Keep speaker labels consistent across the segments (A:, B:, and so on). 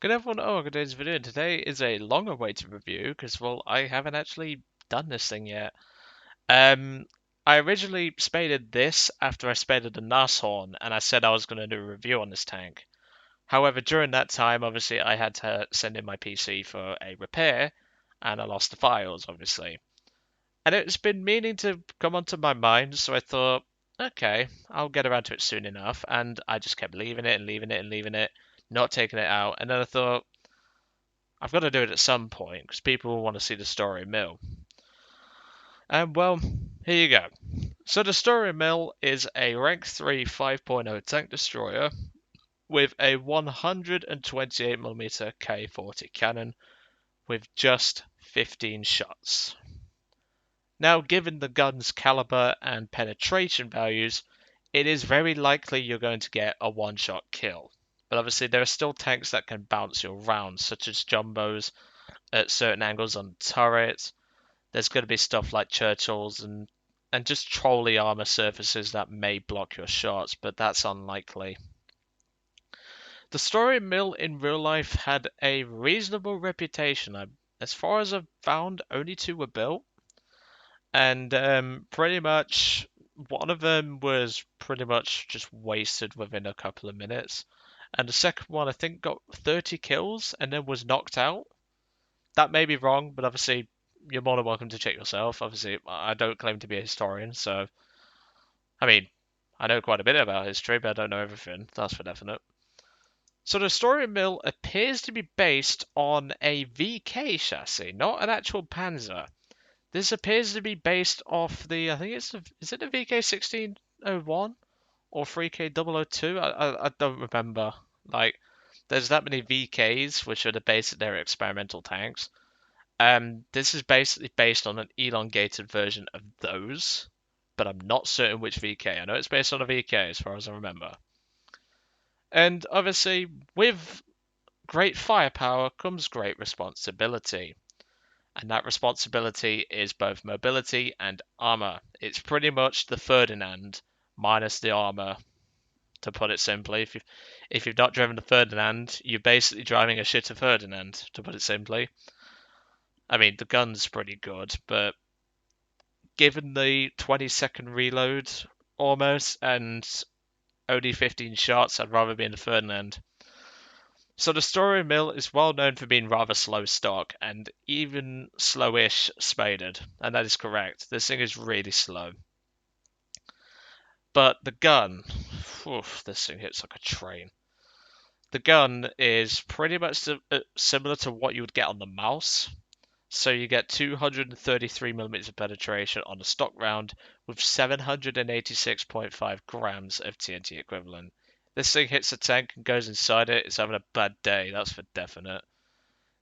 A: Good everyone, today's video. Today is a long awaited review because, well, I haven't actually done this thing yet. Um, I originally spaded this after I spaded the Nashorn, and I said I was going to do a review on this tank. However, during that time, obviously, I had to send in my PC for a repair, and I lost the files, obviously. And it's been meaning to come onto my mind, so I thought, okay, I'll get around to it soon enough, and I just kept leaving it and leaving it and leaving it, not taking it out, and then I thought, I've got to do it at some point because people will want to see the Sturer Emil. And well, here you go. So the Sturer Emil is a rank 3 5.0 tank destroyer with a 128mm K40 cannon with just 15 shots. Now, given the gun's caliber and penetration values, it is very likely you're going to get a one-shot kill. But obviously, there are still tanks that can bounce your rounds, such as jumbos at certain angles on turrets. There's going to be stuff like Churchills and just trolley armor surfaces that may block your shots, but that's unlikely. The Story Mill in real life had a reasonable reputation. As far as I've found, only two were built, and pretty much one of them was pretty much just wasted within a couple of minutes, and the second one I think got 30 kills and then was knocked out. That may be wrong, but obviously you're more than welcome to check yourself. Obviously, I don't claim to be a historian, so I mean, I know quite a bit about history, but I don't know everything. That's for definite. So the story mill appears to be based on a VK chassis, not an actual Panzer. This appears to be based off the, I think is it the VK 1601 or 3K002? I don't remember. Like, there's that many VKs, which are the base of their experimental tanks. This is basically based on an elongated version of those, but I'm not certain which VK. I know it's based on a VK as far as I remember. And obviously, with great firepower comes great responsibility. And that responsibility is both mobility and armor. It's pretty much the Ferdinand minus the armor, to put it simply. If you've not driven the Ferdinand, you're basically driving a shitter Ferdinand, to put it simply. I mean, the gun's pretty good, but given the 20-second reload almost and only 15 shots, I'd rather be in the Ferdinand. So the Story Mill is well known for being rather slow stock and even slowish spaded, and that is correct. This thing is really slow. But the gun, this thing hits like a train. The gun is pretty much similar to what you would get on the mouse. So you get 233mm of penetration on a stock round with 786.5 grams of TNT equivalent. This thing hits a tank and goes inside it, it's having a bad day, that's for definite.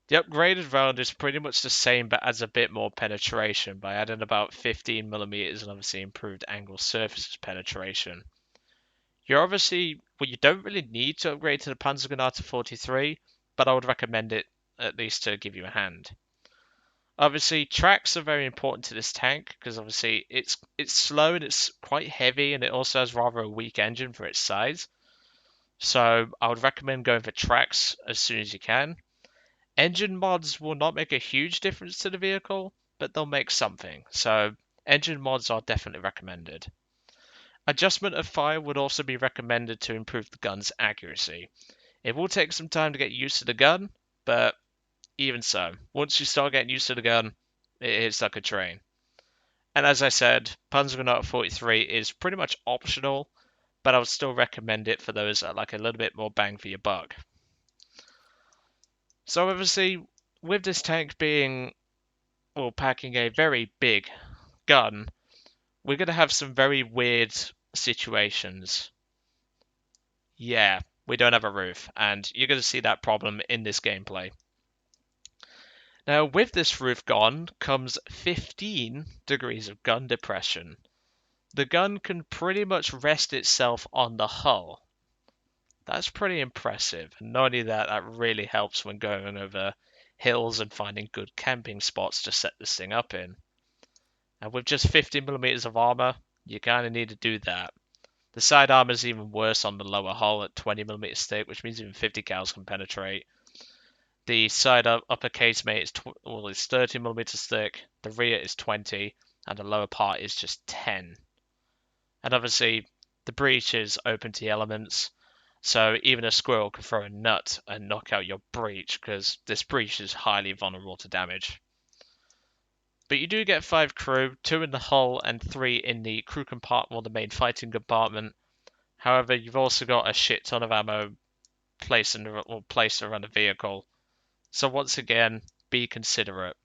A: The upgraded round is pretty much the same but adds a bit more penetration by adding about 15mm and obviously improved angle surfaces penetration. You're obviously, well, you don't really need to upgrade to the Panzergranate 43, but I would recommend it at least to give you a hand. Obviously, tracks are very important to this tank because obviously it's slow and it's quite heavy and it also has rather a weak engine for its size. So I would recommend going for tracks as soon as you can. Engine mods will not make a huge difference to the vehicle, but they'll make something. So engine mods are definitely recommended. Adjustment of fire would also be recommended to improve the gun's accuracy. It will take some time to get used to the gun, but even so, once you start getting used to the gun, it hits like a train. And as I said, Panzergranate 43 is pretty much optional, but I would still recommend it for those that like a little bit more bang for your buck. So obviously, with this tank being, well, packing a very big gun, we're going to have some very weird situations. Yeah, we don't have a roof, and you're going to see that problem in this gameplay. Now, with this roof gone comes 15 degrees of gun depression. The gun can pretty much rest itself on the hull. That's pretty impressive. And not only that, that really helps when going over hills and finding good camping spots to set this thing up in. And with just 50mm of armor, you kind of need to do that. The side armor is even worse on the lower hull at 20mm thick, which means even 50 cals can penetrate. The side upper casemate is is 30 millimeters thick, the rear is 20, and the lower part is just 10. And obviously, the breech is open to the elements, so even a squirrel can throw a nut and knock out your breech, because this breech is highly vulnerable to damage. But you do get 5 crew, 2 in the hull and 3 in the crew compartment or the main fighting compartment. However, you've also got a shit ton of ammo placed around the vehicle. So once again, be considerate.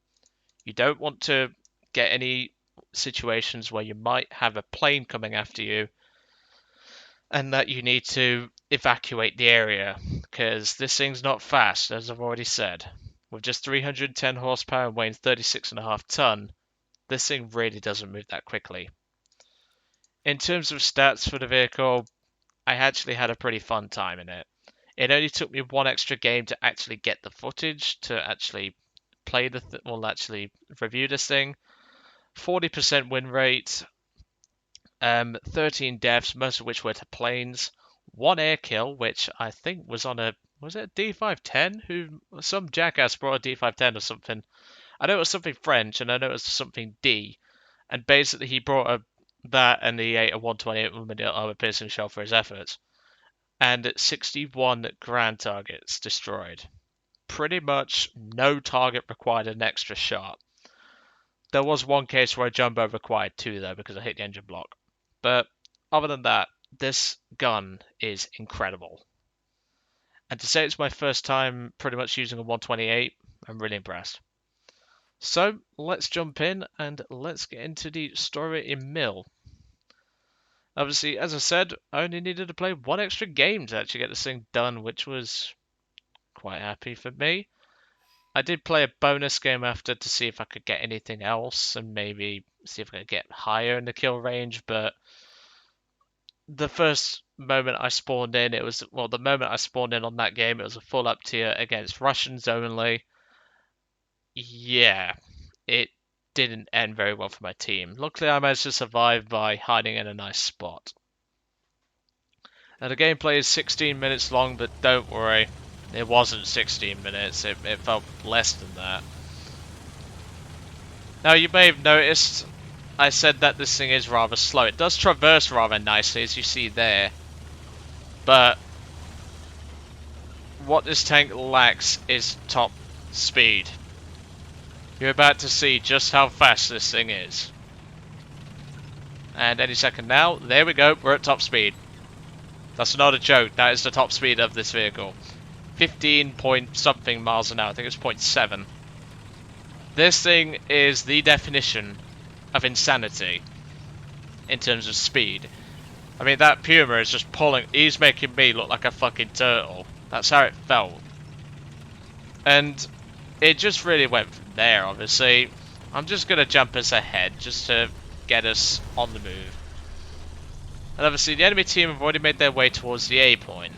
A: You don't want to get any situations where you might have a plane coming after you and that you need to evacuate the area, because this thing's not fast, as I've already said. With just 310 horsepower and weighing 36.5 ton, this thing really doesn't move that quickly. In terms of stats for the vehicle, I actually had a pretty fun time in it. It only took me one extra game to actually get the footage to actually play actually review this thing. 40% win rate, 13 deaths, most of which were to planes. 1 air kill, which I think was on was it a D510? Some jackass brought a D510 or something. I know it was something French, and I know it was something D. And basically he brought that and he ate a 128mm armor piercing shell for his efforts. And 61 grand targets destroyed. Pretty much no target required an extra shot. There was one case where a jumbo required 2 though, because I hit the engine block. But other than that, this gun is incredible. And to say it's my first time pretty much using a 128, I'm really impressed. So let's jump in and let's get into the Sturer Emil. Obviously, as I said, I only needed to play 1 extra game to actually get this thing done, which was quite happy for me. I did play a bonus game after to see if I could get anything else and maybe see if I could get higher in the kill range, but the first moment I spawned in, the moment I spawned in on that game, it was a full up tier against Russians only. Yeah, it didn't end very well for my team. Luckily, I managed to survive by hiding in a nice spot. Now, the gameplay is 16 minutes long, but don't worry, it wasn't 16 minutes, it felt less than that. Now, you may have noticed I said that this thing is rather slow. It does traverse rather nicely, as you see there. But what this tank lacks is top speed. You're about to see just how fast this thing is. And any second now, there we go, we're at top speed. That's not a joke, that is the top speed of this vehicle. 15 point something miles an hour, I think it's 0.7. This thing is the definition of insanity in terms of speed. I mean, that Puma is just he's making me look like a fucking turtle. That's how it felt. And it just really went from there, obviously. I'm just going to jump us ahead just to get us on the move. And obviously the enemy team have already made their way towards the A point.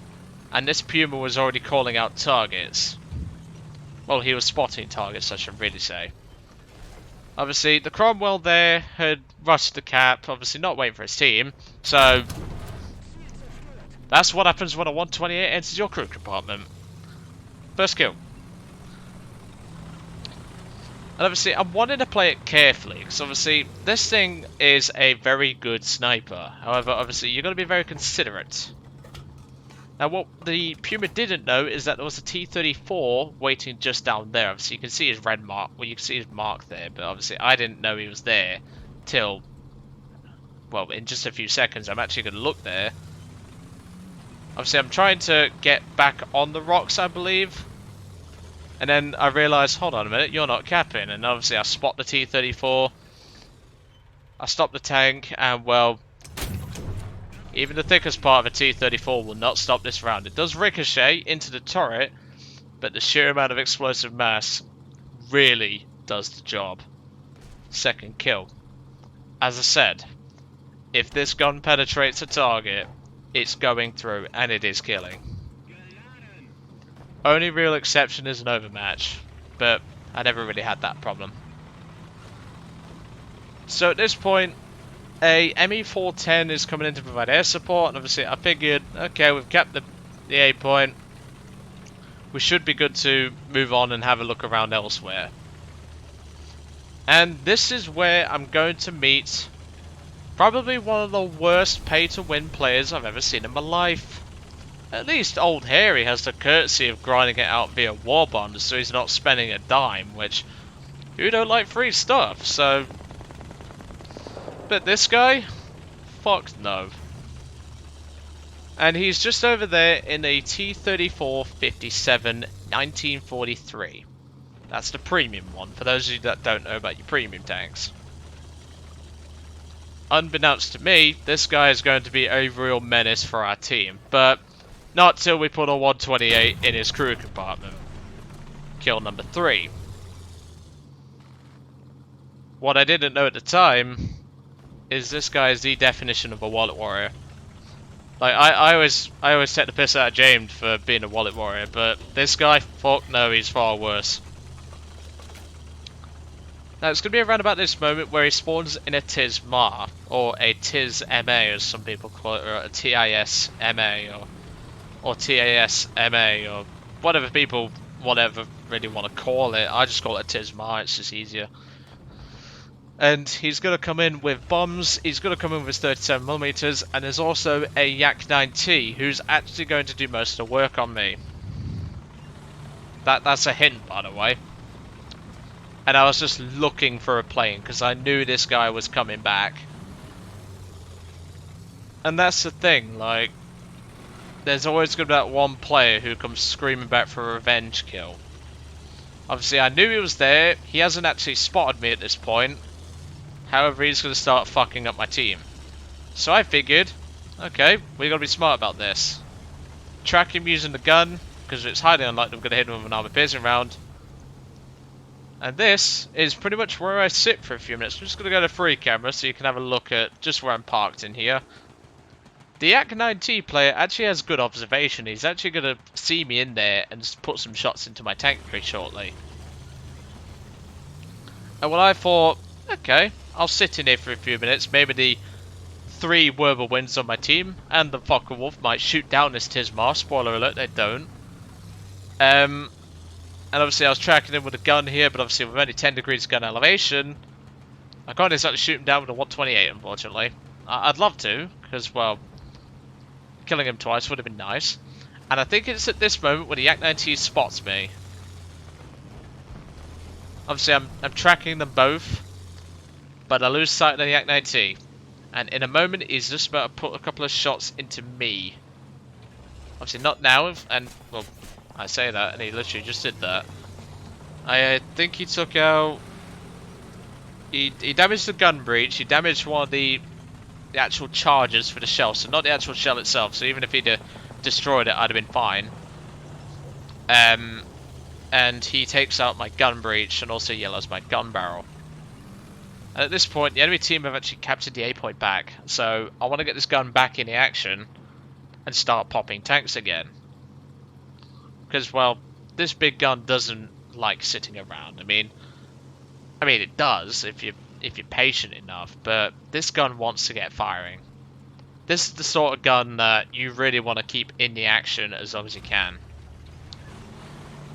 A: And this Puma was already calling out targets. Well, he was spotting targets, I should really say. Obviously, the Cromwell there had rushed the cap, obviously not waiting for his team. So, that's what happens when a 128 enters your crew compartment. First kill. And obviously, I'm wanting to play it carefully, because obviously, this thing is a very good sniper. However, obviously, you've got to be very considerate. Now, what the Puma didn't know is that there was a T-34 waiting just down there. Obviously, you can see his red mark. Well, you can see his mark there, but obviously, I didn't know he was there till, well, in just a few seconds. I'm actually going to look there. Obviously, I'm trying to get back on the rocks, I believe. And then I realised, hold on a minute, you're not capping. And obviously, I spot the T-34. I stop the tank, and well, even the thickest part of a T-34 will not stop this round. It does ricochet into the turret, but the sheer amount of explosive mass really does the job. Second kill. As I said, if this gun penetrates a target, it's going through, and it is killing. Only real exception is an overmatch, but I never really had that problem. So at this point, a ME410 is coming in to provide air support, and obviously I figured, okay, we've kept the A point. we should be good to move on and have a look around elsewhere. And this is where I'm going to meet probably one of the worst pay-to-win players I've ever seen in my life. At least old Harry has the courtesy of grinding it out via war bonds, so he's not spending a dime, which who don't like free stuff, so... But this guy? Fuck no. And he's just over there in a T-34-57 1943. That's the premium one, for those of you that don't know about your premium tanks. Unbeknownst to me, this guy is going to be a real menace for our team, but not till we put a 128 in his crew compartment. Kill number 3. What I didn't know at the time is this guy is the definition of a wallet warrior. Like, I always take the piss out of James for being a wallet warrior, but this guy, fuck no, he's far worse. Now, it's going to be around about this moment where he spawns in a TIS-MA, or a TIS-MA as some people call it, or a TIS-MA, or TAS-MA, or whatever people really want to call it. I just call it a TIS-MA, it's just easier. And he's going to come in with bombs, he's going to come in with 37mm, and there's also a Yak-9T, who's actually going to do most of the work on me. That's a hint, by the way. And I was just looking for a plane, because I knew this guy was coming back. And that's the thing, like, there's always going to be that one player who comes screaming back for a revenge kill. Obviously, I knew he was there, he hasn't actually spotted me at this point. However, he's going to start fucking up my team. So I figured, okay, we got to be smart about this. Track him using the gun, because it's highly unlikely I'm going to hit him with an armor-piercing round. And this is pretty much where I sit for a few minutes. I'm just going to go to free camera so you can have a look at just where I'm parked in here. The Yak-9T player actually has good observation. He's actually going to see me in there and just put some shots into my tank very shortly. And when I thought, okay, I'll sit in here for a few minutes. Maybe the 3 Whirlwinds on my team and the Focke-Wulf might shoot down this TIS-MA. Spoiler alert, they don't. And obviously I was tracking him with a gun here, but obviously with only 10 degrees gun elevation, I can't exactly shoot him down with a 128, unfortunately. I'd love to, because, well, killing him twice would have been nice. And I think it's at this moment when the Yak-9T spots me. Obviously I'm tracking them both, but I lose sight of the Yak-9T. And in a moment he's just about to put a couple of shots into me. Obviously not now, and, well, I say that, and he literally just did that. I think he took out... He damaged the gun breech, he damaged one of the actual charges for the shell, so not the actual shell itself, so even if he'd destroyed it, I'd have been fine. And he takes out my gun breech, and also yellows my gun barrel. And at this point, the enemy team have actually captured the A point back, so I want to get this gun back in the action, and start popping tanks again. Because, well, this big gun doesn't like sitting around. I mean it does if you're patient enough, but this gun wants to get firing. This is the sort of gun that you really want to keep in the action as long as you can.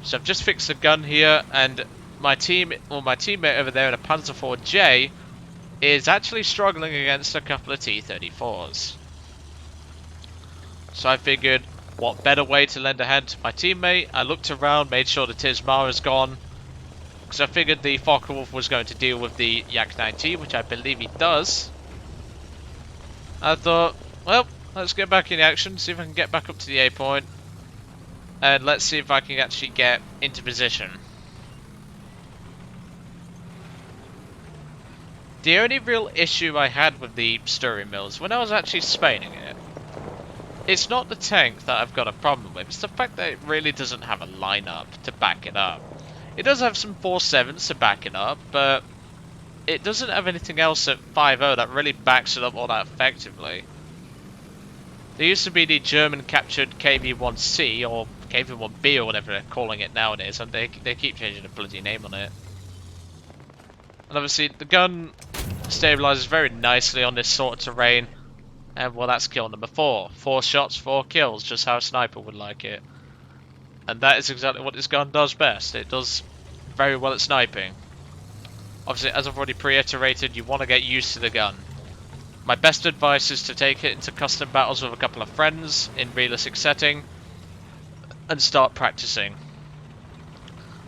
A: So I've just fixed the gun here, and my teammate over there in a Panzer IV-J is actually struggling against a couple of T-34s. So I figured, what better way to lend a hand to my teammate? I looked around, made sure the TIS-MA is gone, because I figured the Focke-Wulf was going to deal with the Yak-9T, which I believe he does. I thought, well, let's get back in action, see if I can get back up to the A point, and let's see if I can actually get into position. The only real issue I had with the Sturer Emil is when I was actually spading it. It's not the tank that I've got a problem with, it's the fact that it really doesn't have a lineup to back it up. It does have some 4.7s to back it up, but it doesn't have anything else at 5.0 that really backs it up all that effectively. There used to be the German captured KV-1C, or KV-1B, or whatever they're calling it nowadays, and they keep changing the bloody name on it. And obviously the gun stabilizes very nicely on this sort of terrain. And well, that's kill number 4. 4 shots, 4 kills, just how a sniper would like it. And that is exactly what this gun does best. It does very well at sniping. Obviously, as I've already reiterated, you want to get used to the gun. My best advice is to take it into custom battles with a couple of friends in realistic setting and start practicing.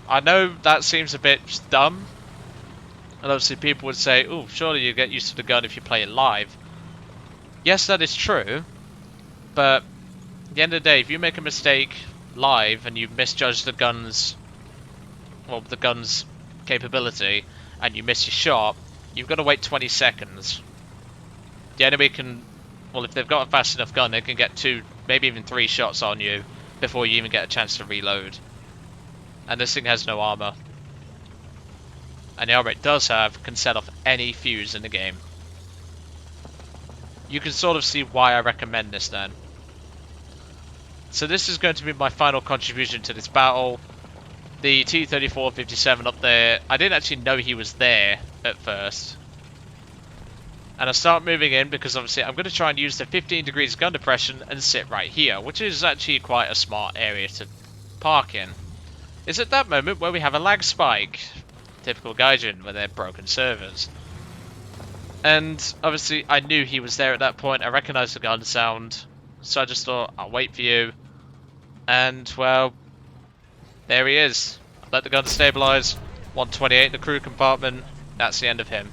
A: I know that seems a bit dumb, and obviously people would say, oh, surely you get used to the gun if you play it live. Yes, that is true, but at the end of the day, if you make a mistake live and you misjudge the gun's capability and you miss your shot, you've got to wait 20 seconds. The enemy can, well, if they've got a fast enough gun, they can get 2, maybe even 3 shots on you before you even get a chance to reload. And this thing has no armor. And the armor it does have can set off any fuse in the game. You can sort of see why I recommend this then. So this is going to be my final contribution to this battle. The T-34-57 up there, I didn't actually know he was there at first. And I start moving in because obviously I'm going to try and use the 15 degrees gun depression and sit right here, which is actually quite a smart area to park in. It's at that moment where we have a lag spike. Typical Gaijin with their broken servers. And obviously I knew he was there at that point. I recognised the gun sound. So I just thought, I'll wait for you. And, well, there he is. Let the gun stabilise. 128 in the crew compartment. That's the end of him.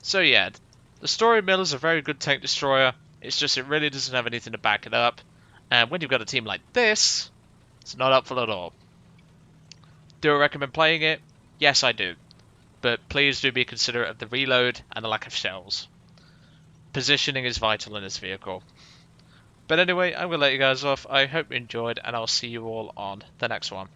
A: So yeah, the Sturer Emil is a very good tank destroyer. It's just it really doesn't have anything to back it up. And when you've got a team like this, it's not helpful at all. Do I recommend playing it? Yes, I do. But please do be considerate of the reload and the lack of shells. Positioning is vital in this vehicle. But anyway, I'm going to let you guys off. I hope you enjoyed, and I'll see you all on the next one.